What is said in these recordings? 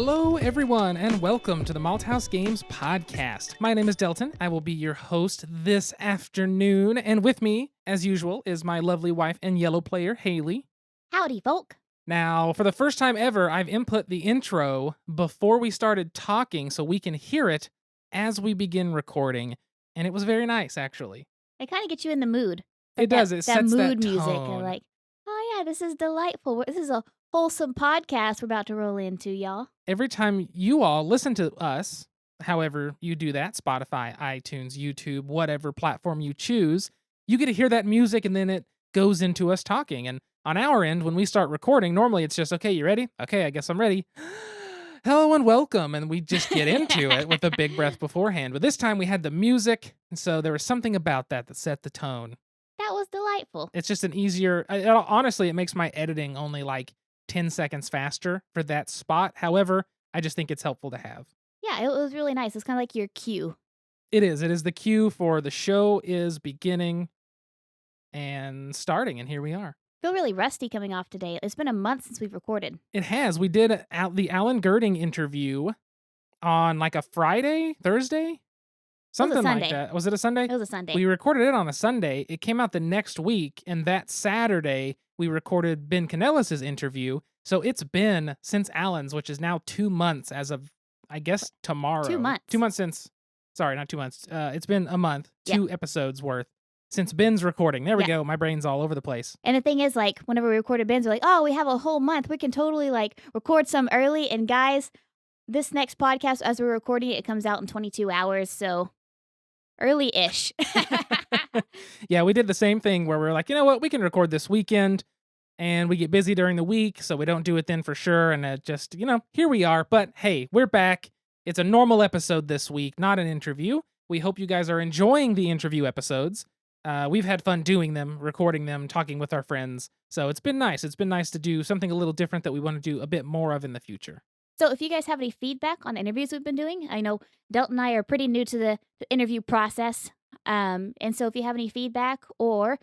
Hello, everyone, and welcome to the Malthaus Games podcast. My name is Delton. I will be your host this afternoon, and with me, as usual, is my lovely wife and yellow player, Haley. Howdy, folk. Now, for the first time ever, I've input the intro before we started talking so we can hear it as we begin recording, and it was very nice, actually. It kind of gets you in the mood. It does. It that sets that mood music. tone. Like, oh yeah, this is delightful. This is a wholesome podcast we're about to roll into, y'all. Every time you all listen to us, however you do that, Spotify, iTunes, YouTube, whatever platform you choose, you get to hear that music and then it goes into us talking. And on our end, when we start recording, normally it's just, okay, you ready? Okay, I guess I'm ready. Hello and welcome. And we just get into it with a big breath beforehand. But this time we had the music. And so there was something about that set the tone. That was delightful. It's just an easier, honestly, it makes my editing only like 10 seconds faster for that spot. However, I just think it's helpful to have. Yeah, it was really nice. It's kind of like your cue. It is. It is the cue for the show is beginning and starting, and here we are. I feel really rusty coming off today. It's been a month since we've recorded. It has. We did the Alan Girding interview on like a Friday, Thursday? Something like that. Was it a Sunday? It was a Sunday. We recorded it on a Sunday. It came out the next week, and that Saturday, we recorded Ben Canellis' interview. So it's been since Alan's, which is now 2 months as of, I guess, tomorrow. 2 months. 2 months since, sorry, not 2 months. It's been a month, Yeah. 2 episodes worth since Ben's recording. There we go. My brain's all over the place. And the thing is, like, whenever we recorded Ben's, we're like, oh, we have a whole month. We can totally, like, record some early. And guys, this next podcast, as we're recording it, it comes out in 22 hours. So early-ish. Yeah, we did the same thing where we're like, you know what, we can record this weekend and we get busy during the week, so we don't do it then for sure. And just, here we are. But hey, we're back. It's a normal episode this week, not an interview. We hope you guys are enjoying the interview episodes. We've had fun doing them, recording them, talking with our friends. So it's been nice. It's been nice to do something a little different that we want to do a bit more of in the future. So if you guys have any feedback on the interviews we've been doing, I know Delton and I are pretty new to the interview process. And so if you have any feedback or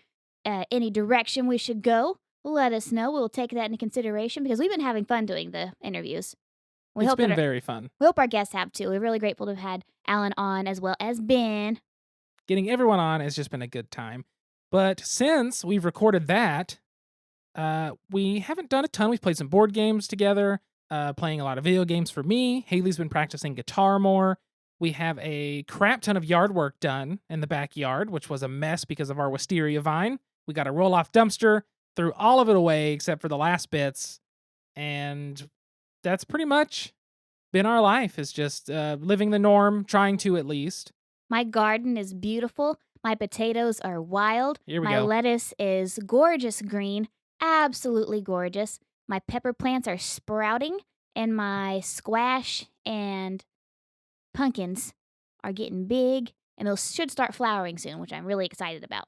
any direction we should go, let us know. We'll take that into consideration because we've been having fun doing the interviews. It's been very fun. We hope our guests have too. We're really grateful to have had Alan on as well as Ben. Getting everyone on has just been a good time. But since we've recorded that, we haven't done a ton. We've played some board games together. Playing a lot of video games for me. Haley's been practicing guitar more. We have a crap ton of yard work done in the backyard, which was a mess because of our wisteria vine. We got a roll-off dumpster, threw all of it away except for the last bits. And that's pretty much been our life, is just living the norm, trying to at least. My garden is beautiful. My potatoes are wild. Here we My go. lettuce is gorgeous green. Absolutely gorgeous. My pepper plants are sprouting, and my squash and pumpkins are getting big, and those should start flowering soon, which I'm really excited about.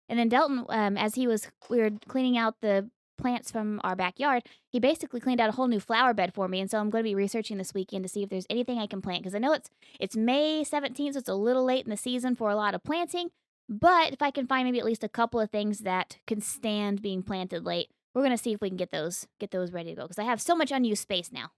And then Delton, as we were cleaning out the plants from our backyard, he basically cleaned out a whole new flower bed for me, and so I'm going to be researching this weekend to see if there's anything I can plant, because I know it's May 17th, so it's a little late in the season for a lot of planting, but if I can find maybe at least a couple of things that can stand being planted late, we're going to see if we can get those ready to go, because I have so much unused space now.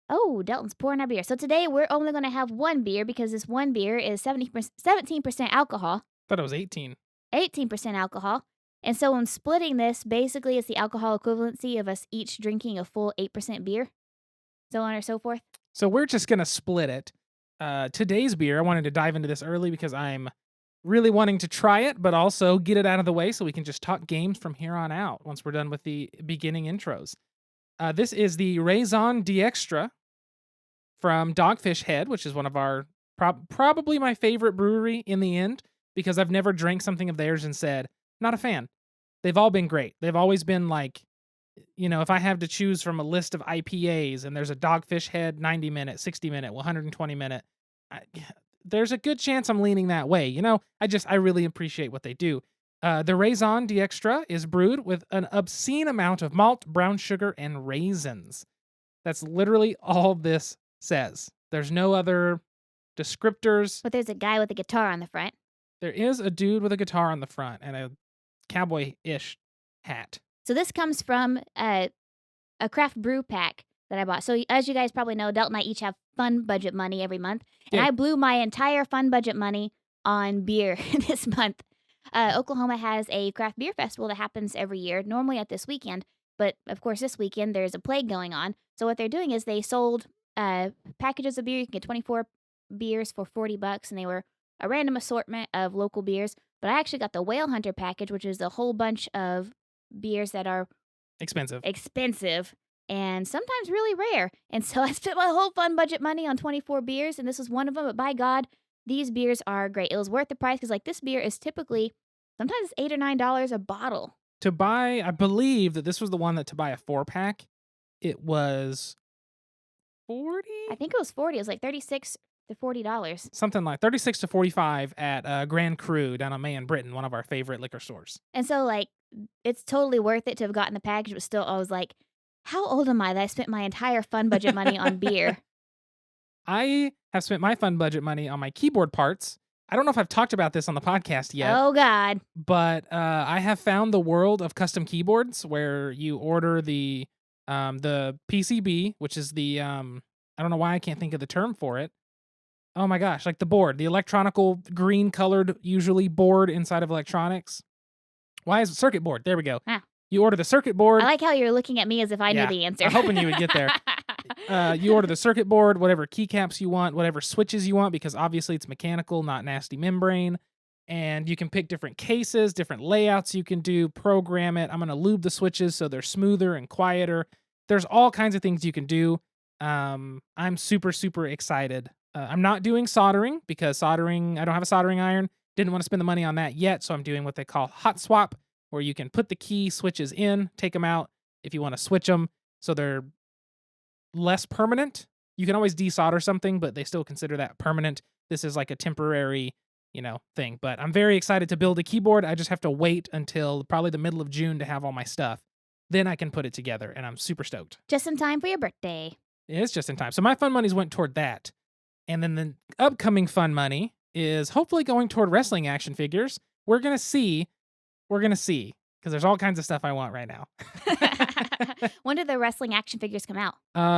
Oh, Delton's pouring our beer. So today we're only going to have one beer because this one beer is 17% alcohol. Thought it was 18. 18% alcohol. And so when splitting this, basically it's the alcohol equivalency of us each drinking a full 8% beer. So on or so forth. So we're just going to split it. Today's beer, I wanted to dive into this early because I'm really wanting to try it, but also get it out of the way so we can just talk games from here on out once we're done with the beginning intros. This is the Raison d'Extra from Dogfish Head, which is one of our, probably my favorite brewery in the end, because I've never drank something of theirs and said, not a fan. They've all been great. They've always been like, if I have to choose from a list of IPAs and there's a Dogfish Head 90-minute, 60-minute, 120-minute, there's a good chance I'm leaning that way. I really appreciate what they do. The Raison d'Extra is brewed with an obscene amount of malt, brown sugar, and raisins. That's literally all this says. There's no other descriptors. But there's a guy with a guitar on the front. There is a dude with a guitar on the front and a cowboy-ish hat. So this comes from a craft brew pack that I bought. So as you guys probably know, Delt and I each have fun budget money every month, and Yeah. I blew my entire fun budget money on beer this month. Oklahoma has a craft beer festival that happens every year, normally at this weekend. But of course, this weekend there's a plague going on. So what they're doing is they sold packages of beer. You can get 24 beers for $40, and they were a random assortment of local beers. But I actually got the Whale Hunter package, which is a whole bunch of beers that are Expensive. and sometimes really rare. And so I spent my whole fun budget money on 24 beers, and this was one of them. But by God, these beers are great. It was worth the price because, like, this beer is typically sometimes $8 or $9 a bottle. To buy, I believe that this was the one that to buy a 4-pack, it was 40? I think it was 40. It was like $36 to $40. Something like 36 to 45 at Grand Cru down on May in Britain, one of our favorite liquor stores. And so, like, it's totally worth it to have gotten the package, but still, I was like, how old am I that I spent my entire fun budget money on beer? I have spent my fun budget money on my keyboard parts. I don't know if I've talked about this on the podcast yet. Oh, God. But I have found the world of custom keyboards where you order the PCB, which is the I don't know why I can't think of the term for it. Oh my gosh, like the board, the electronical green colored usually board inside of electronics. Why is it circuit board? There we go. Ah. You order the circuit board. I like how you're looking at me as if I knew the answer. I'm hoping you would get there. You order the circuit board, whatever keycaps you want, whatever switches you want, because obviously it's mechanical, not nasty membrane. And you can pick different cases, different layouts you can do, program it. I'm going to lube the switches so they're smoother and quieter. There's all kinds of things you can do. I'm super, super excited. I'm not doing soldering because I don't have a soldering iron. Didn't want to spend the money on that yet, so I'm doing what they call hot swap, where you can put the key switches in, take them out if you want to switch them so they're less permanent. You can always desolder something, but they still consider that permanent. This is like a temporary, thing. But I'm very excited to build a keyboard. I just have to wait until probably the middle of June to have all my stuff. Then I can put it together, and I'm super stoked. Just in time for your birthday. It's just in time. So my fun monies went toward that. And then the upcoming fun money is hopefully going toward wrestling action figures. We're going to see. Because there's all kinds of stuff I want right now. When did the wrestling action figures come out?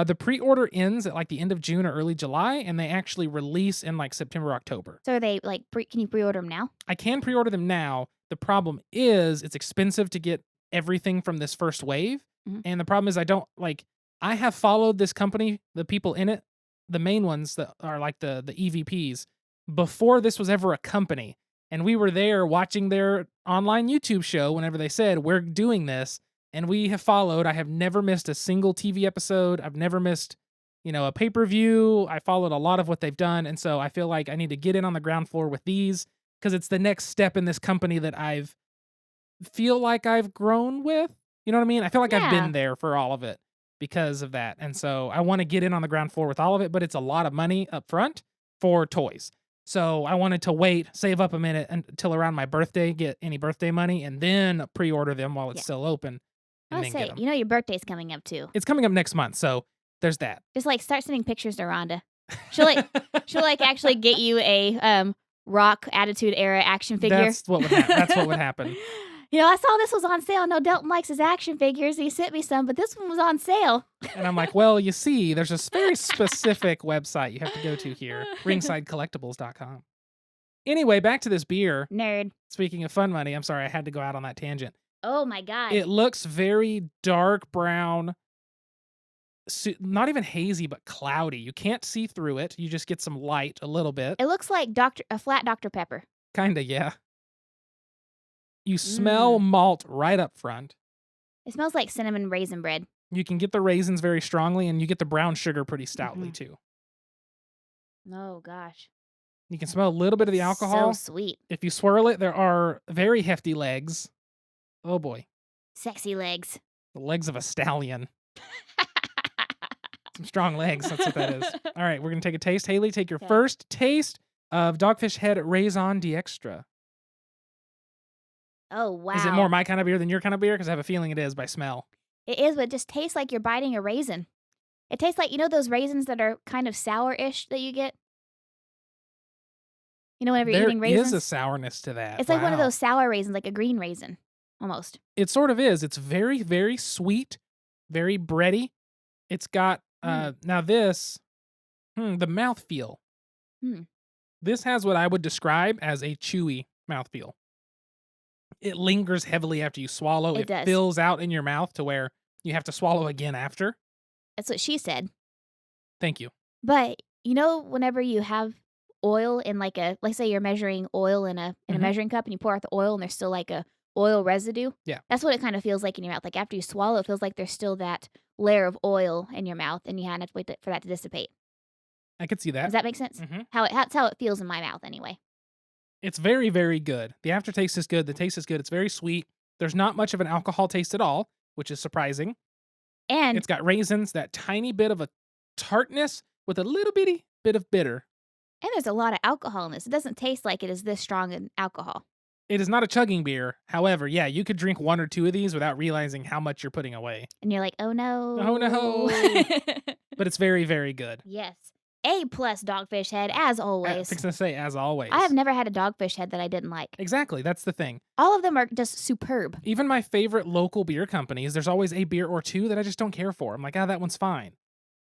The pre-order ends at like the end of June or early July, and they actually release in like September, October. So are they like, can you pre-order them now? I can pre-order them now. The problem is it's expensive to get everything from this first wave. Mhm. And the problem is I have followed this company, the people in it, the main ones that are like the EVPs, before this was ever a company. And we were there watching their online YouTube show whenever they said, we're doing this. And we have followed. I have never missed a single TV episode. I've never missed, a pay-per-view. I followed a lot of what they've done. And so I feel like I need to get in on the ground floor with these because it's the next step in this company that feel like I've grown with. You know what I mean? I feel like I've Yeah. been there for all of it because of that. And so I want to get in on the ground floor with all of it, but it's a lot of money up front for toys. So I wanted to wait, save up a minute until around my birthday, get any birthday money, and then pre-order them while it's Yeah. still open. I And was then say, get them. your birthday's coming up too. It's coming up next month, so there's that. Just like start sending pictures to Rhonda. She'll like actually get you a rock attitude era action figure. That's what would happen. I saw this was on sale. No, Delton likes his action figures. He sent me some, but this one was on sale. And I'm like, well, you see, there's this very specific website you have to go to here, ringsidecollectibles.com. Anyway, back to this beer. Nerd. Speaking of fun money, I'm sorry, I had to go out on that tangent. Oh my God. It looks very dark brown, not even hazy, but cloudy. You can't see through it. You just get some light a little bit. It looks like a flat Dr. Pepper. Kinda, yeah. You smell malt right up front. It smells like cinnamon raisin bread. You can get the raisins very strongly, and you get the brown sugar pretty stoutly, too. Oh, gosh. You can smell a little bit of the alcohol. So sweet. If you swirl it, there are very hefty legs. Oh, boy. Sexy legs. The legs of a stallion. Some strong legs. That's what that is. All right, we're going to take a taste. Haley, take your first taste of Dogfish Head Raison d'Extra. Oh, wow. Is it more my kind of beer than your kind of beer? Because I have a feeling it is by smell. It is, but it just tastes like you're biting a raisin. It tastes like, those raisins that are kind of sour-ish that you get? Whenever you're eating raisins? There is a sourness to that. It's like one of those sour raisins, like a green raisin, almost. It sort of is. It's very, very sweet, very bready. It's got now this the mouthfeel. Hmm. This has what I would describe as a chewy mouthfeel. It lingers heavily after you swallow. It It does. fills out in your mouth to where you have to swallow again after. That's what she said. Thank you. But, whenever you have oil in like let's say you're measuring oil in a Mhm. measuring cup and you pour out the oil and there's still like a oil residue. Yeah. That's what it kind of feels like in your mouth. Like after you swallow, it feels like there's still that layer of oil in your mouth and you kind of have to wait for that to dissipate. I could see that. Does that make sense? Mhm. That's how it feels in my mouth anyway. It's very, very good. The aftertaste is good. The taste is good. It's very sweet. There's not much of an alcohol taste at all, which is surprising. And It's got raisins, that tiny bit of a tartness with a little bitty bit of bitter. there's a lot of alcohol in this. It doesn't taste like it is this strong in alcohol. It is not a chugging beer. However, yeah, you could drink 1 or 2 of these without realizing how much you're putting away. And you're like, oh no. Oh, no. But it's very, very good. Yes. A+ Dogfish Head, as always. Fixing to say, as always. I have never had a Dogfish Head that I didn't like. Exactly. That's the thing. All of them are just superb. Even my favorite local beer companies, there's always a beer or two that I just don't care for. I'm like, that one's fine.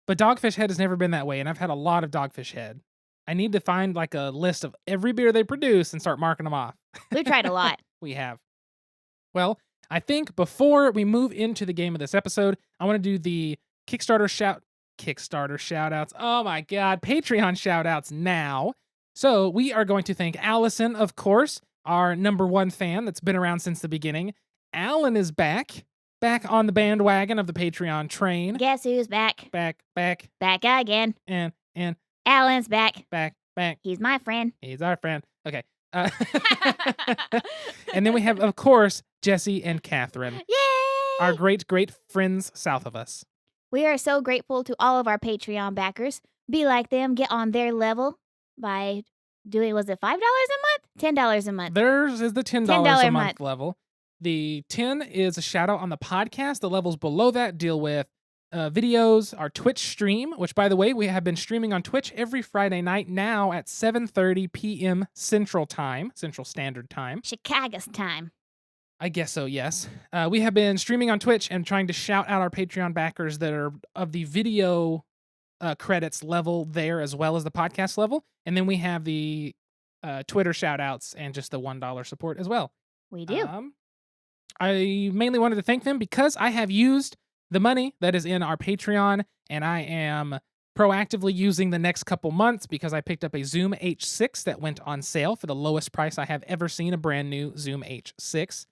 But Dogfish Head has never been that way, and I've had a lot of Dogfish Head. I need to find like a list of every beer they produce and start marking them off. We've tried a lot. We have. Well, I think before we move into the game of this episode, I want to do the Kickstarter shout-outs. Oh my God, Patreon shout-outs now. So we are going to thank Allison, of course, our #1 fan that's been around since the beginning. Alan is back on the bandwagon of the Patreon train. Guess who's back? Back, Back again. and Alan's back. back. He's my friend. He's our friend. Okay. And then we have, of course, Jesse and Catherine, Yay! our great, great friends south of us. We are so grateful to all of our Patreon backers. Be like them. Get on their level by doing, was it $5 a month? $10 a month. Theirs is the $10 $10 a month level. The 10 is a shout out on the podcast. The levels below that deal with videos, our Twitch stream, which, by the way, we have been streaming on Twitch every Friday night now at 7:30 p.m. Central Standard Time. Chicago's time. I guess so, yes. We have been streaming on Twitch and trying to shout out our Patreon backers that are of the video credits level there as well as the podcast level. And then we have the Twitter shout outs and just the $1 support as well. We do. I mainly wanted to thank them because I have used the money that is in our Patreon, and I am proactively using the next couple months because I picked up a Zoom H6 that went on sale for the lowest price I have ever seen a brand new Zoom H6.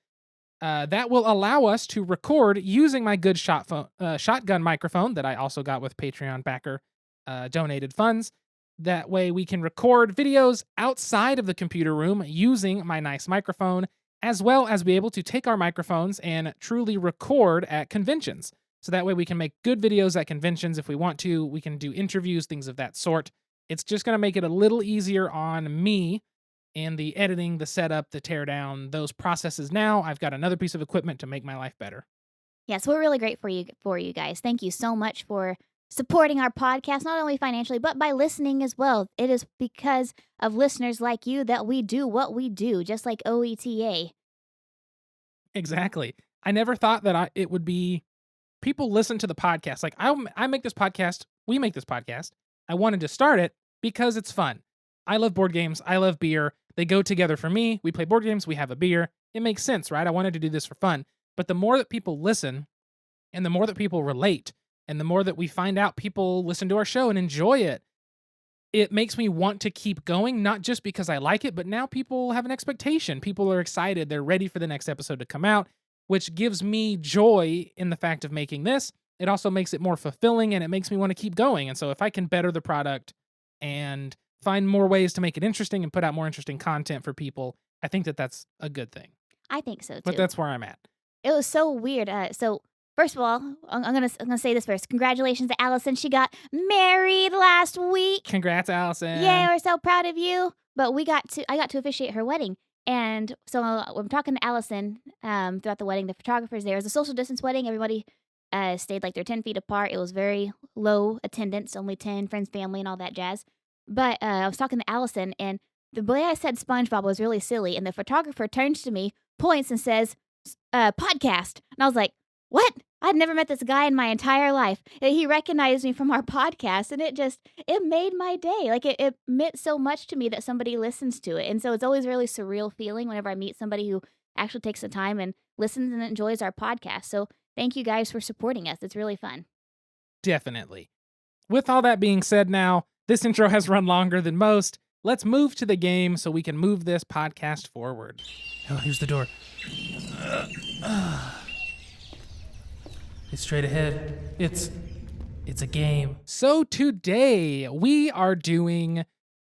That will allow us to record using my good shotgun microphone that I also got with Patreon backer donated funds. That way we can record videos outside of the computer room using my nice microphone, as well as be able to take our microphones and truly record at conventions. So that way we can make good videos at conventions if we want to. We can do interviews, things of that sort. It's just going to make it a little easier on me in the editing, the setup, the teardown, those processes now. I've got another piece of equipment to make my life better. Yes, we're really grateful for you guys. Thank you so much for supporting our podcast, not only financially, but by listening as well. It is because of listeners like you that we do what we do, just like OETA. Exactly. I never thought that it would be people listen to the podcast. Like I make this podcast. We make this podcast. I wanted to start it because it's fun. I love board games. I love beer. They go together for me. We play board games. We have a beer. It makes sense, right? I wanted to do this for fun. But the more that people listen and the more that people relate and the more that we find out people listen to our show and enjoy it, it makes me want to keep going, not just because I like it, but now people have an expectation. People are excited. They're ready for the next episode to come out, which gives me joy in the fact of making this. It also makes it more fulfilling and it makes me want to keep going. And so if I can better the product and find more ways to make it interesting and put out more interesting content for people, I think that that's a good thing. I think so too. But that's where I'm at. It was so weird. So first of all, I'm gonna say this first. Congratulations to Allison. She got married last week. Congrats, Allison. Yay, we're so proud of you. But I got to officiate her wedding. And so I'm talking to Allison throughout the wedding. The photographer's there. It was a social distance wedding. Everybody stayed like they're 10 feet apart. It was very low attendance, only 10 friends, family, and all that jazz. But I was talking to Allison, and the way I said SpongeBob was really silly. And the photographer turns to me, points, and says, podcast. And I was like, what? I'd never met this guy in my entire life. And he recognized me from our podcast, and it made my day. Like, it meant so much to me that somebody listens to it. And so it's always a really surreal feeling whenever I meet somebody who actually takes the time and listens and enjoys our podcast. So thank you guys for supporting us. It's really fun. Definitely. With all that being said now, this intro has run longer than most. Let's move to the game so we can move this podcast forward. Oh, here's the door. It's straight ahead. It's a game. So today we are doing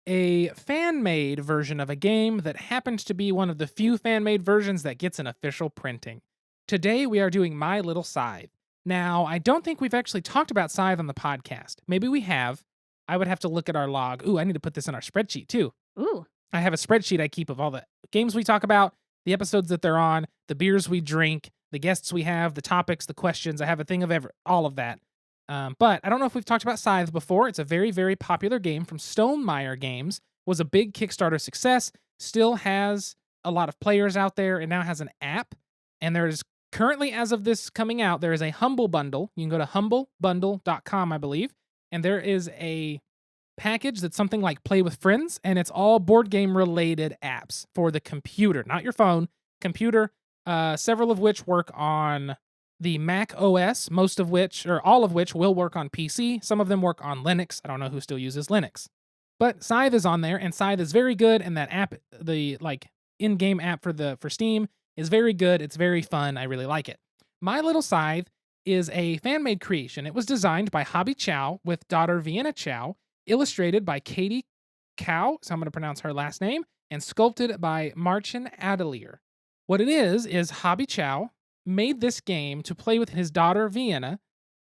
a fan-made version of a game that happens to be one of the few fan-made versions that gets an official printing. Today we are doing My Little Scythe. Now, I don't think we've actually talked about Scythe on the podcast. Maybe we have. I would have to look at our log. Ooh, I need to put this in our spreadsheet too. Ooh. I have a spreadsheet I keep of all the games we talk about, the episodes that they're on, the beers we drink, the guests we have, the topics, the questions. I have a thing of all of that. But I don't know if we've talked about Scythe before. It's a very, very popular game from Stonemaier Games. Was a big Kickstarter success. Still has a lot of players out there, and now has an app. And there's currently, as of this coming out, there is a Humble Bundle. You can go to humblebundle.com, I believe. And there is a package that's something like Play with Friends, and it's all board game related apps for the computer, not your phone, computer, several of which work on the Mac OS, most of which, or all of which, will work on PC. Some of them work on Linux. I don't know who still uses Linux. But Scythe is on there, and Scythe is very good, and that app, the in-game app for Steam, is very good. It's very fun. I really like it. My Little Scythe is a fan-made creation. It was designed by Hobby Chow with daughter Vienna Chow, illustrated by Katie Cow, so I'm going to pronounce her last name, and sculpted by Marcin Adelier. What it is Hobby Chow made this game to play with his daughter Vienna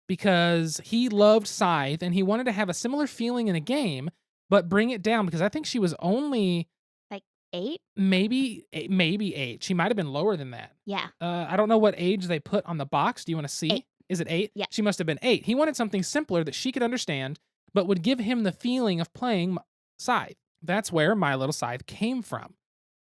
because he loved Scythe and he wanted to have a similar feeling in a game, but bring it down because I think she was only Like 8? maybe 8. She might have been lower than that. Yeah. I don't know what age they put on the box. Do you want to see? 8. Is it 8? Yeah. She must have been 8. He wanted something simpler that she could understand, but would give him the feeling of playing Scythe. That's where My Little Scythe came from.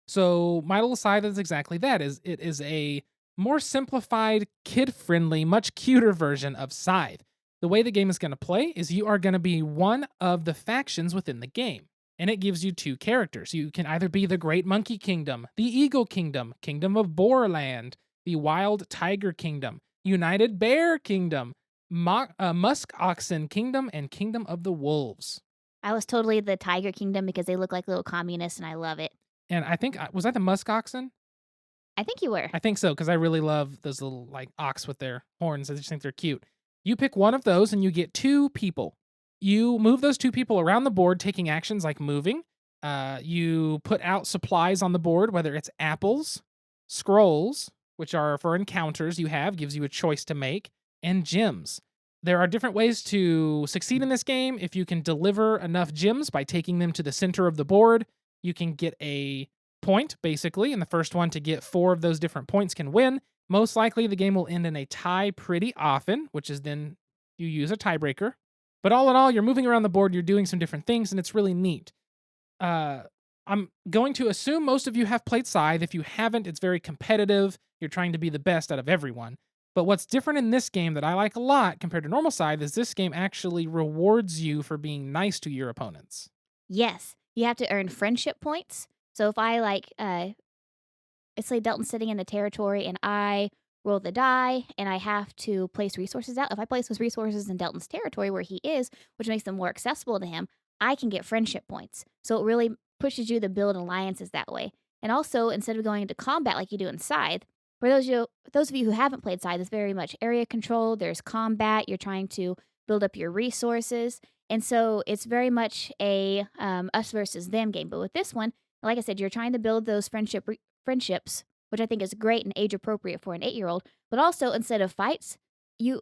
So My Little Scythe is exactly that. It is a more simplified, kid-friendly, much cuter version of Scythe. The way the game is going to play is you are going to be one of the factions within the game, and it gives you 2 characters. You can either be the Great Monkey Kingdom, the Eagle Kingdom, Kingdom of Boarland, the Wild Tiger Kingdom, United Bear Kingdom, Musk Oxen Kingdom, and Kingdom of the Wolves. I was totally the Tiger Kingdom because they look like little communists, and I love it. And I think, was I the Musk Oxen? I think you were. I think so, because I really love those little ox with their horns. I just think they're cute. You pick one of those and you get 2 people. You move those 2 people around the board, taking actions like moving. You put out supplies on the board, whether it's apples, scrolls, which are for encounters you have, gives you a choice to make, and gems. There are different ways to succeed in this game. If you can deliver enough gems by taking them to the center of the board, you can get a point, basically, and the first one to get 4 of those different points can win. Most likely, the game will end in a tie pretty often, which is then you use a tiebreaker. But all in all, you're moving around the board, you're doing some different things, and it's really neat. I'm going to assume most of you have played Scythe. If you haven't, it's very competitive. You're trying to be the best out of everyone. But what's different in this game that I like a lot compared to normal Scythe is this game actually rewards you for being nice to your opponents. Yes. You have to earn friendship points. So if I let's say Delton's sitting in the territory and I roll the die and I have to place resources out. If I place those resources in Delton's territory where he is, which makes them more accessible to him, I can get friendship points. So it really pushes you to build alliances that way. And also, instead of going into combat like you do in Scythe, for those of you who haven't played Scythe, it's very much area control. There's combat. You're trying to build up your resources. And so it's very much a us versus them game. But with this one, like I said, you're trying to build those friendships, which I think is great and age appropriate for an 8-year-old. But also, instead of fights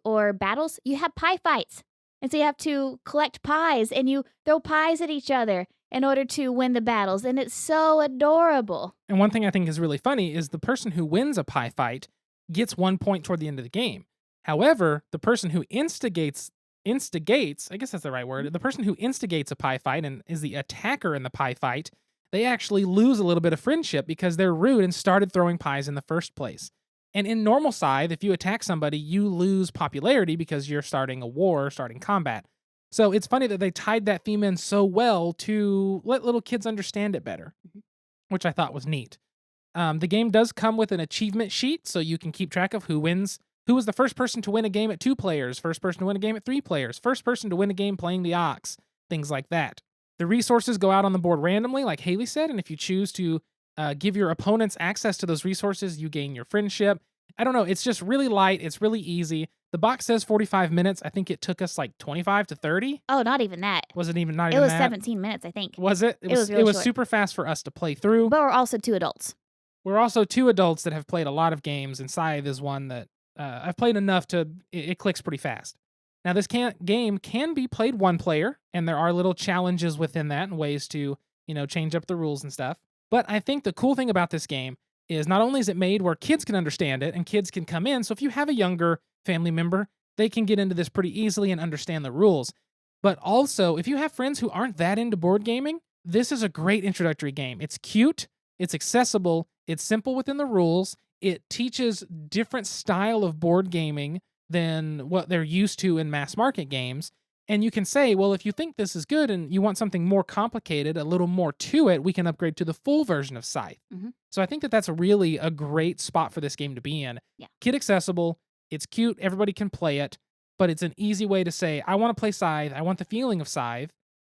or battles, you have pie fights. And so you have to collect pies and you throw pies at each other in order to win the battles. And it's so adorable. And one thing I think is really funny is the person who wins a pie fight gets 1 point toward the end of the game. However, the person who instigates, I guess that's the right word, the person who instigates a pie fight and is the attacker in the pie fight, they actually lose a little bit of friendship because they're rude and started throwing pies in the first place. And in normal Scythe, if you attack somebody, you lose popularity because you're starting a war, starting combat. So it's funny that they tied that theme in so well to let little kids understand it better, Mhm. which I thought was neat. The game does come with an achievement sheet, so you can keep track of who wins. Who was the first person to win a game at 2 players, first person to win a game at 3 players, first person to win a game playing the ox, things like that. The resources go out on the board randomly, like Haley said, and if you choose to give your opponents access to those resources, you gain your friendship. I don't know, it's just really light, it's really easy. The box says 45 minutes. I think it took us like 25 to 30. Oh, not even that. Was it even not It even was that? 17 minutes, I think. Was it? It was It really was short. super fast for us to play through. But we're also 2 adults. We're also 2 adults that have played a lot of games, and Scythe is one that I've played enough to it clicks pretty fast. Now, this game can be played 1 player, and there are little challenges within that and ways to change up the rules and stuff. But I think the cool thing about this game is not only is it made where kids can understand it and kids can come in, so if you have a younger family member, they can get into this pretty easily and understand the rules. But also, if you have friends who aren't that into board gaming, this is a great introductory game. It's cute, it's accessible, it's simple within the rules. It teaches different style of board gaming than what they're used to in mass market games. And you can say, well, if you think this is good and you want something more complicated, a little more to it, we can upgrade to the full version of Scythe. Mhm. So I think that that's really a great spot for this game to be in. Yeah. Kid accessible, it's cute, everybody can play it, but it's an easy way to say, I want to play Scythe, I want the feeling of Scythe,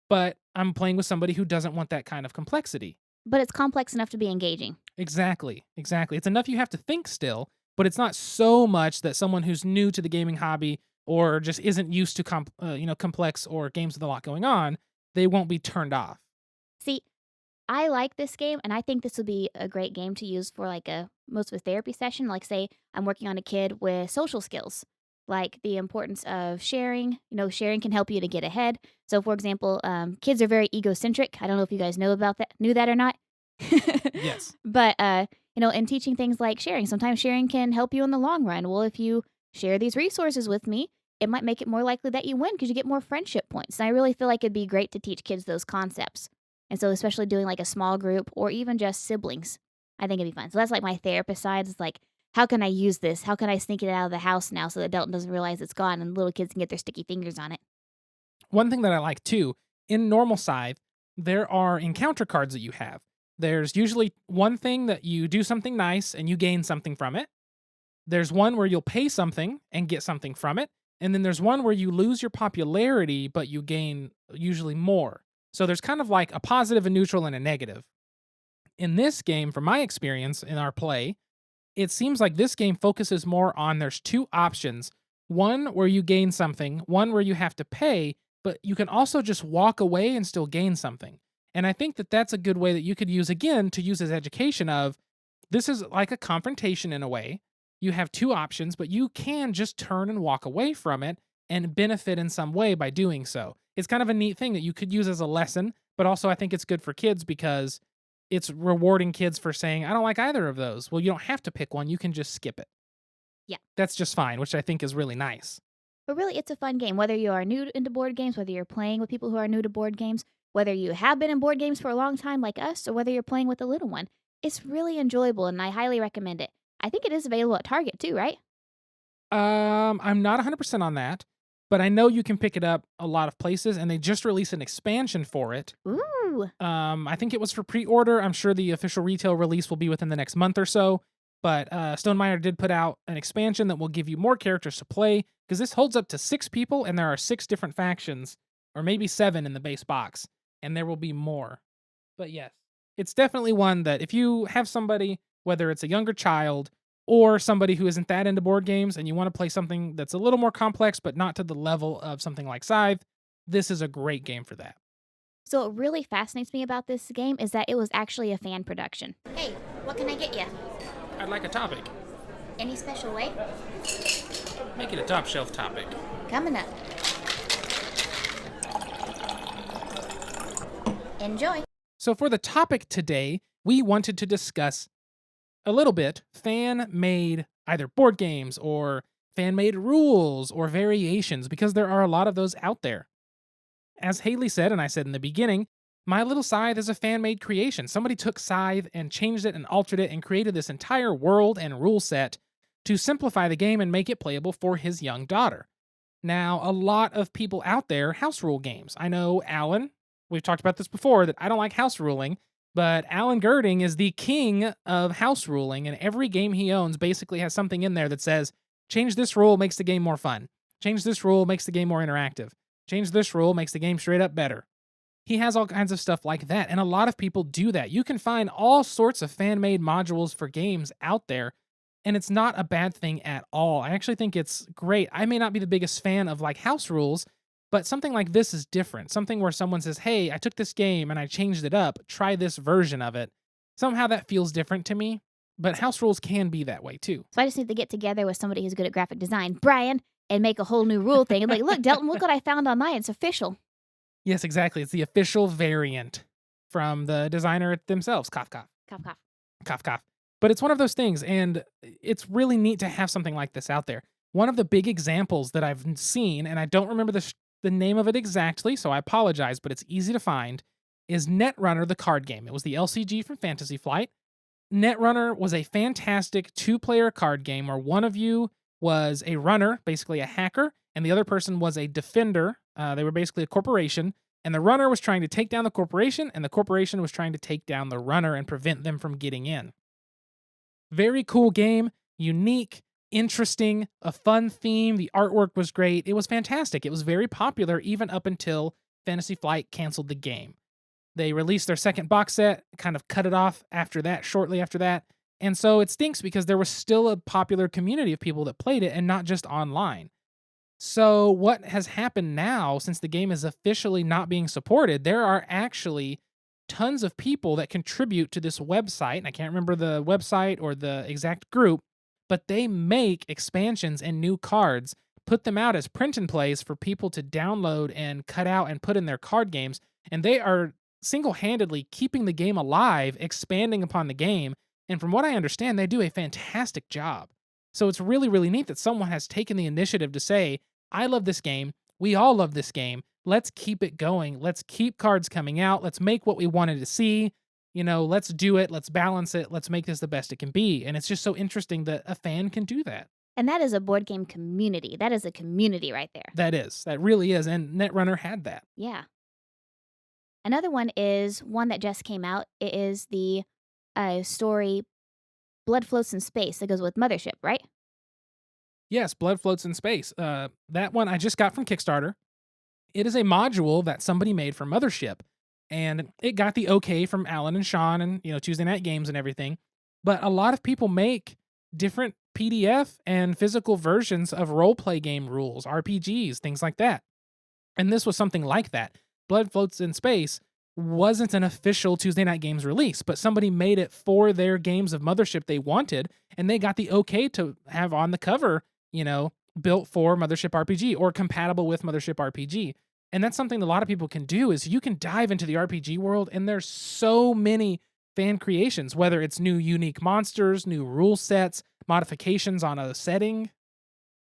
but I'm playing with somebody who doesn't want that kind of complexity. But it's complex enough to be engaging. Exactly. It's enough you have to think still, but it's not so much that someone who's new to the gaming hobby or just isn't used to complex or games with a lot going on, they won't be turned off. See, I like this game, and I think this would be a great game to use for like most of a therapy session. Like, say I'm working on a kid with social skills, like the importance of sharing. Sharing can help you to get ahead. So, for example, kids are very egocentric. I don't know if you guys knew that or not. Yes. But in teaching things like sharing, sometimes sharing can help you in the long run. Well, if you share these resources with me, it might make it more likely that you win because you get more friendship points. And I really feel like it'd be great to teach kids those concepts. And so, especially doing like a small group or even just siblings, I think it'd be fun. So that's like my therapist side. It's like, how can I use this? How can I sneak it out of the house now so the adult doesn't realize it's gone and little kids can get their sticky fingers on it? One thing that I like too, in normal Scythe, there are encounter cards that you have. There's usually one thing that you do something nice and you gain something from it. There's one where you'll pay something and get something from it. And then there's one where you lose your popularity, but you gain usually more. So there's kind of like a positive, a neutral, and a negative. In this game, from my experience in our play, it seems like this game focuses more on there's 2 options. One where you gain something, one where you have to pay, but you can also just walk away and still gain something. And I think that that's a good way that you could use, again, to use as education of, this is like a confrontation in a way. You have 2 options, but you can just turn and walk away from it and benefit in some way by doing so. It's kind of a neat thing that you could use as a lesson, but also I think it's good for kids because it's rewarding kids for saying, I don't like either of those. Well, you don't have to pick one, you can just skip it. Yeah. That's just fine, which I think is really nice. But really, it's a fun game. Whether you are new into board games, whether you're playing with people who are new to board games, whether you have been in board games for a long time like us, or whether you're playing with a little one, it's really enjoyable and I highly recommend it. I think it is available at Target too, right? I'm not 100% on that, but I know you can pick it up a lot of places, and they just released an expansion for it. Ooh. I think it was for pre-order. I'm sure the official retail release will be within the next month or so. But Stonemaier did put out an expansion that will give you more characters to play, because this holds up to 6 people, and there are 6 different factions, or maybe 7 in the base box, and there will be more. But yes, it's definitely one that if you have somebody, whether it's a younger child or somebody who isn't that into board games, and you want to play something that's a little more complex, but not to the level of something like Scythe, this is a great game for that. So what really fascinates me about this game is that it was actually a fan production. Hey, what can I get you? I'd like a topic. Any special way? Make it a top shelf topic. Coming up. Enjoy. So for the topic today, we wanted to discuss a little bit fan-made either board games or fan-made rules or variations, because there are a lot of those out there. As Haley said, and I said in the beginning, My Little Scythe is a fan-made creation. Somebody took Scythe and changed it and altered it and created this entire world and rule set to simplify the game and make it playable for his young daughter. Now, a lot of people out there house rule games. I know Alan, we've talked about this before, that I don't like house ruling, but Alan Girding is the king of house ruling, and every game he owns basically has something in there that says, change this rule, makes the game more fun. Change this rule, makes the game more interactive. Change this rule, makes the game straight up better. He has all kinds of stuff like that, and a lot of people do that. You can find all sorts of fan-made modules for games out there, and it's not a bad thing at all. I actually think it's great. I may not be the biggest fan of like house rules, but something like this is different. Something where someone says, hey, I took this game and I changed it up. Try this version of it. Somehow that feels different to me, but house rules can be that way too. So I just need to get together with somebody who's good at graphic design, Brian, and make a whole new rule thing. And like, look, Delton, look what I found online. It's official. Yes, exactly. It's the official variant from the designer themselves. Cough, cough. Cough, cough. Cough, cough. But it's one of those things, and it's really neat to have something like this out there. One of the big examples that I've seen, and I don't remember the name of it exactly, so I apologize, but it's easy to find, is Netrunner, the card game. It was the LCG from Fantasy Flight. Netrunner was a fantastic two-player card game where one of you was a runner, basically a hacker, and the other person was a defender. They were basically a corporation, and the runner was trying to take down the corporation, and the corporation was trying to take down the runner and prevent them from getting in. Very cool game, unique, interesting, a fun theme. The artwork was great. It was fantastic. It was very popular even up until Fantasy Flight canceled the game. They released their second box set, kind of cut it off after that, shortly after that. And so it stinks because there was still a popular community of people that played it and not just online. So what has happened now, since the game is officially not being supported, there are actually tons of people that contribute to this website, and I can't remember the website or the exact group, but they make expansions and new cards, put them out as print and plays for people to download and cut out and put in their card games, and they are single-handedly keeping the game alive, expanding upon the game, and from what I understand, they do a fantastic job. So it's really, really neat that someone has taken the initiative to say, I love this game, we all love this game, let's keep it going. Let's keep cards coming out. Let's make what we wanted to see. Let's do it. Let's balance it. Let's make this the best it can be. And it's just so interesting that a fan can do that. And that is a board game community. That is a community right there. That is. That really is. And Netrunner had that. Yeah. Another one is one that just came out. It is the story Blood Floats in Space that goes with Mothership, right? Yes, Blood Floats in Space. That one I just got from Kickstarter. It is a module that somebody made for Mothership, and it got the okay from Alan and Sean and Tuesday Night Games and everything. But a lot of people make different PDF and physical versions of role-play game rules, RPGs, things like that. And this was something like that. Blood Floats in Space wasn't an official Tuesday Night Games release, but somebody made it for their games of Mothership they wanted, and they got the okay to have on the cover, built for Mothership RPG or compatible with Mothership RPG. And that's something a lot of people can do is you can dive into the RPG world and there's so many fan creations, whether it's new unique monsters, new rule sets, modifications on a setting.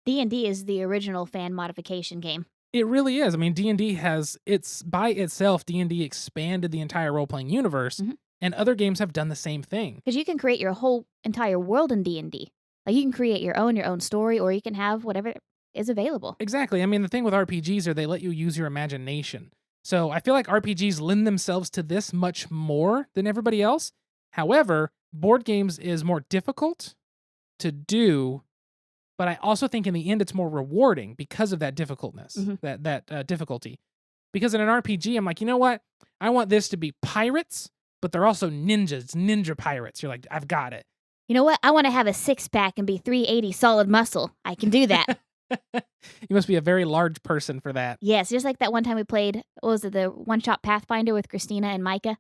D&D is the original fan modification game. It really is. I mean, D&D it's by itself, D&D expanded the entire role-playing universe, and other games have done the same thing. Because you can create your whole entire world in D&D. Like you can create your own story, or you can have whatever is available. Exactly. I mean, the thing with RPGs are they let you use your imagination. So I feel like RPGs lend themselves to this much more than everybody else. However, board games is more difficult to do, but I also think in the end it's more rewarding because of that difficultness, that difficulty. Because in an RPG, I'm like, you know what? I want this to be pirates, but they're also ninjas, ninja pirates. You're like, I've got it. You know what? I want to have a six-pack and be 380 solid muscle. I can do that. You must be a very large person for that. Yes, just like that one time we played, what was it, the one-shot Pathfinder with Christina and Micah?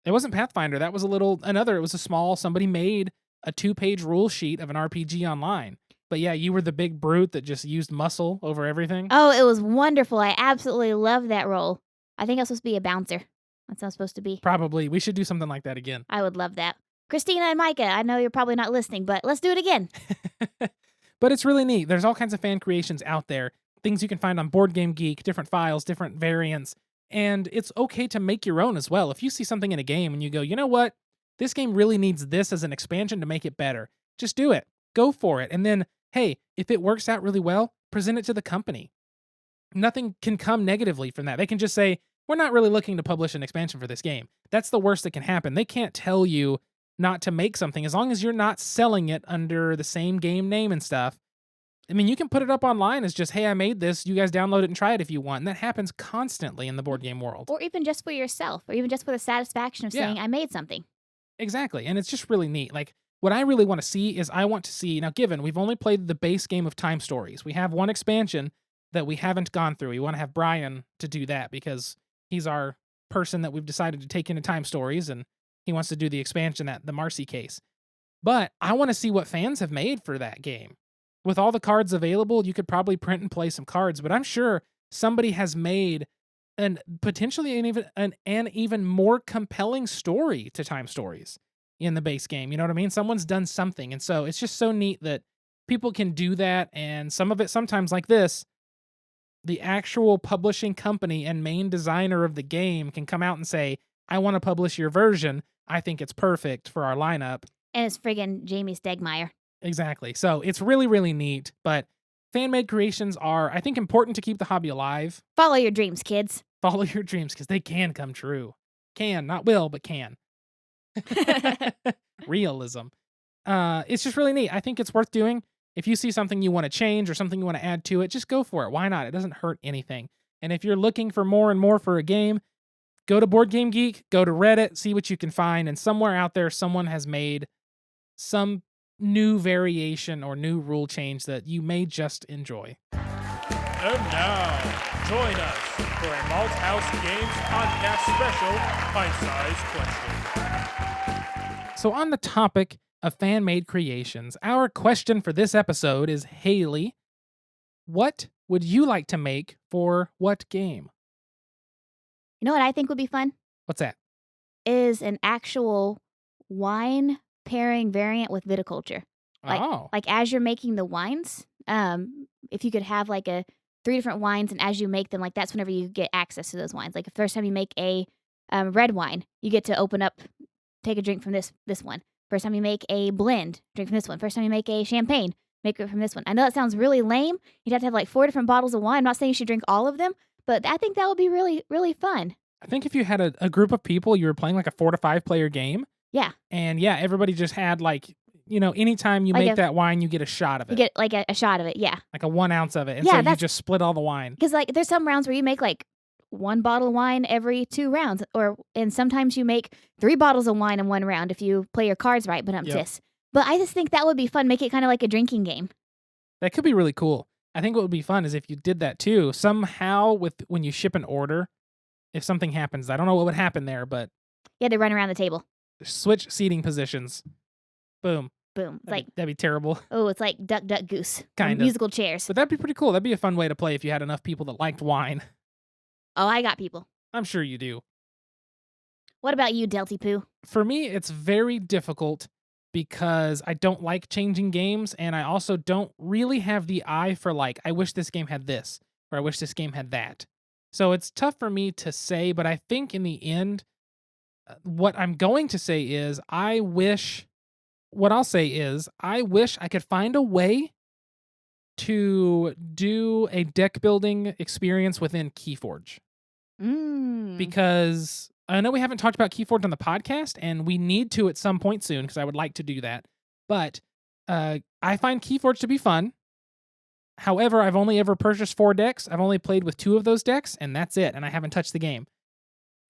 It wasn't Pathfinder. That was it was a small, somebody made a 2-page rule sheet of an RPG online. But yeah, you were the big brute that just used muscle over everything. Oh, it was wonderful. I absolutely loved that role. I think I was supposed to be a bouncer. That's what I'm supposed to be. Probably. We should do something like that again. I would love that. Christina and Micah, I know you're probably not listening, but let's do it again. But it's really neat. There's all kinds of fan creations out there, things you can find on Board Game Geek, different files, different variants, and it's okay to make your own as well. If you see something in a game and you go, you know what, this game really needs this as an expansion to make it better, just do it. go for it. And then, hey, if it works out really well, present it to the company. Nothing can come negatively from that. They can just say, we're not really looking to publish an expansion for this game. That's the worst that can happen. They can't tell you not to make something as long as you're not selling it under the same game name and stuff. I mean, you can put it up online as just, hey, I made this. You guys download it and try it if you want. And that happens constantly in the board game world. Or even just for yourself, or even just for the satisfaction of saying, I made something. Exactly. And it's just really neat. Like, what I really want to see is I want to see, now given we've only played the base game of Time Stories, we have one expansion that we haven't gone through. We want to have Brian to do that because he's our person that we've decided to take into Time Stories, and he wants to do the expansion, at the Marcy case. But I want to see what fans have made for that game. With all the cards available, you could probably print and play some cards, but I'm sure somebody has made potentially an even more compelling story to Time Stories in the base game. You know what I mean? Someone's done something. And so it's just so neat that people can do that. And some of it, sometimes like this, the actual publishing company and main designer of the game can come out and say, I want to publish your version. I think it's perfect for our lineup. And it's friggin' Jamie Stegmaier. Exactly. So it's really, really neat. But fan-made creations are, I think, important to keep the hobby alive. Follow your dreams, kids. Follow your dreams, because they can come true. Can, not will, but can. Realism. It's just really neat. I think it's worth doing. If you see something you want to change or something you want to add to it, just go for it. Why not? It doesn't hurt anything. And if you're looking for more and more for a game, go to Board Game Geek, go to Reddit, see what you can find. And somewhere out there, someone has made some new variation or new rule change that you may just enjoy. And now, join us for a Malthaus Games podcast special, Bite-Sized Question. So on the topic of fan-made creations, our question for this episode is, Haley, what would you like to make for what game? You know what I think would be fun? What's that? Is an actual wine pairing variant with viticulture. Like as you're making the wines, if you could have like 3 different wines, and as you make them, like that's whenever you get access to those wines. Like the first time you make a red wine, you get to open up, take a drink from this one. First time you make a blend, drink from this one. First time you make a champagne, make it from this one. I know that sounds really lame. You'd have to have like 4 different bottles of wine. I'm not saying you should drink all of them, but I think that would be really, really fun. I think if you had a group of people, you were playing like a 4 to 5 player game. Yeah. And yeah, everybody just had like, anytime you make that wine, you get a shot of it. You get like a shot of it, yeah. Like a 1 ounce of it. And so you just split all the wine. Because like there's some rounds where you make like 1 bottle of wine every 2 rounds, and sometimes you make 3 bottles of wine in 1 round if you play your cards right. But But I just think that would be fun. Make it kind of like a drinking game. That could be really cool. I think what would be fun is if you did that too. Somehow when you ship an order, if something happens, I don't know what would happen there, but yeah, they run around the table. Switch seating positions. Boom. Boom. That'd be terrible. Oh, it's like Duck, Duck, Goose. Kind of. Musical chairs. But that'd be pretty cool. That'd be a fun way to play if you had enough people that liked wine. Oh, I got people. I'm sure you do. What about you, Delty Poo? For me, it's very difficult because I don't like changing games, and I also don't really have the eye for like, I wish this game had this, or I wish this game had that. So it's tough for me to say, but I think in the end, what I'm going to say is I wish I could find a way to do a deck building experience within Keyforge. Because I know we haven't talked about Keyforge on the podcast, and we need to at some point soon because I would like to do that. But I find Keyforge to be fun. However, I've only ever purchased 4 decks. I've only played with 2 of those decks, and that's it, and I haven't touched the game.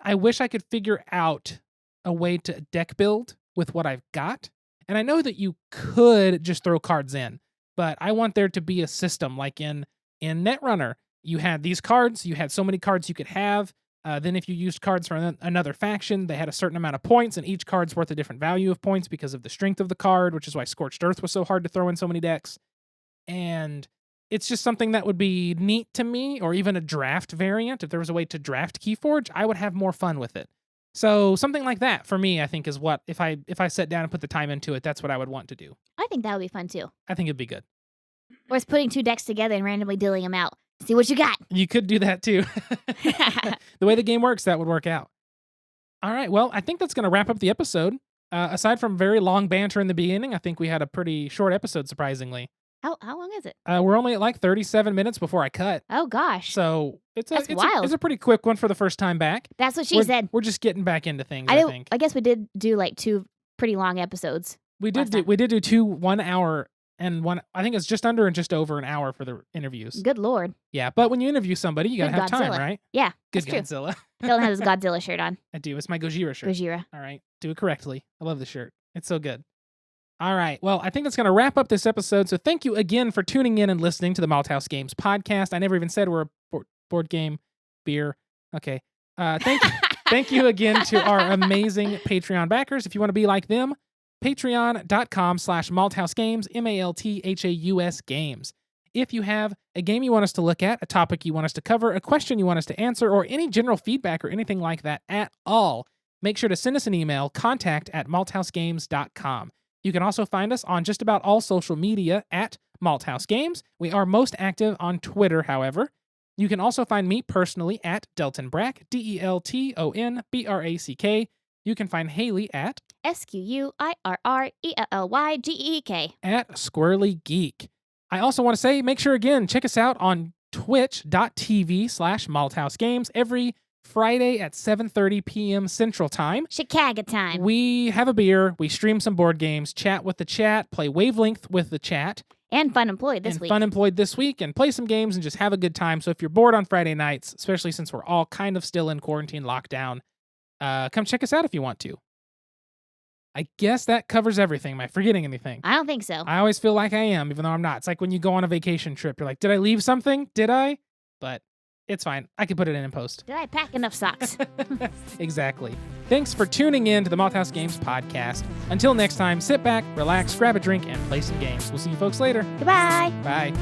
I wish I could figure out a way to deck build with what I've got. And I know that you could just throw cards in, but I want there to be a system like in Netrunner. You had these cards, you had so many cards you could have. Then if you used cards for another faction, they had a certain amount of points, and each card's worth a different value of points because of the strength of the card, which is why Scorched Earth was so hard to throw in so many decks. And it's just something that would be neat to me, or even a draft variant. If there was a way to draft Keyforge, I would have more fun with it. So something like that for me, I think, is what if I sat down and put the time into it, that's what I would want to do. I think that would be fun too. I think it'd be good. Or it's putting 2 decks together and randomly dealing them out. See what you got. You could do that too. The way the game works, that would work out. All right. Well, I think that's going to wrap up the episode. Aside from very long banter in the beginning, I think we had a pretty short episode, surprisingly. How long is it? We're only at like 37 minutes before I cut. Oh gosh. So That's wild. It's a pretty quick one for the first time back. That's what she we're, said. We're just getting back into things, I think. I guess we did do like 2 pretty long episodes. We did do 2 1 hour and one. I think it's just under and just over an hour for the interviews. Good Lord. Yeah, but when you interview somebody, you gotta Good have time, Godzilla. right? Yeah, Good that's true. Godzilla. Dylan has his Godzilla shirt on. I do. It's my Gojira shirt. Gojira. All right, do it correctly. I love the shirt. It's so good. All right. Well, I think that's going to wrap up this episode. So thank you again for tuning in and listening to the Malthaus Games podcast. I never even said we're a board game beer. Okay. Thank you again to our amazing Patreon backers. If you want to be like them, patreon.com/malthausgames, MALTHAUS games. If you have a game you want us to look at, a topic you want us to cover, a question you want us to answer, or any general feedback or anything like that at all, make sure to send us an email, contact@malthausgames.com. You can also find us on just about all social media at Malthaus Games. We are most active on Twitter, however. You can also find me personally at Delton Brack, DELTONBRACK. You can find Haley at SQUIRRELLYGEEK. at Squirrely Geek. I also want to say, make sure again, check us out on twitch.tv/Malthaus Games every Friday at 7:30 p.m. Central Time. Chicago time. We have a beer, we stream some board games, chat with the chat, play Wavelength with the chat. And Fun Employed this week. And play some games and just have a good time. So if you're bored on Friday nights, especially since we're all kind of still in quarantine lockdown, come check us out if you want to. I guess that covers everything. Am I forgetting anything? I don't think so. I always feel like I am, even though I'm not. It's like when you go on a vacation trip, you're like, did I leave something? Did I? But it's fine. I can put it in post. Did I pack enough socks? Exactly. Thanks for tuning in to the Malthaus Games podcast. Until next time, sit back, relax, grab a drink, and play some games. We'll see you folks later. Goodbye. Bye.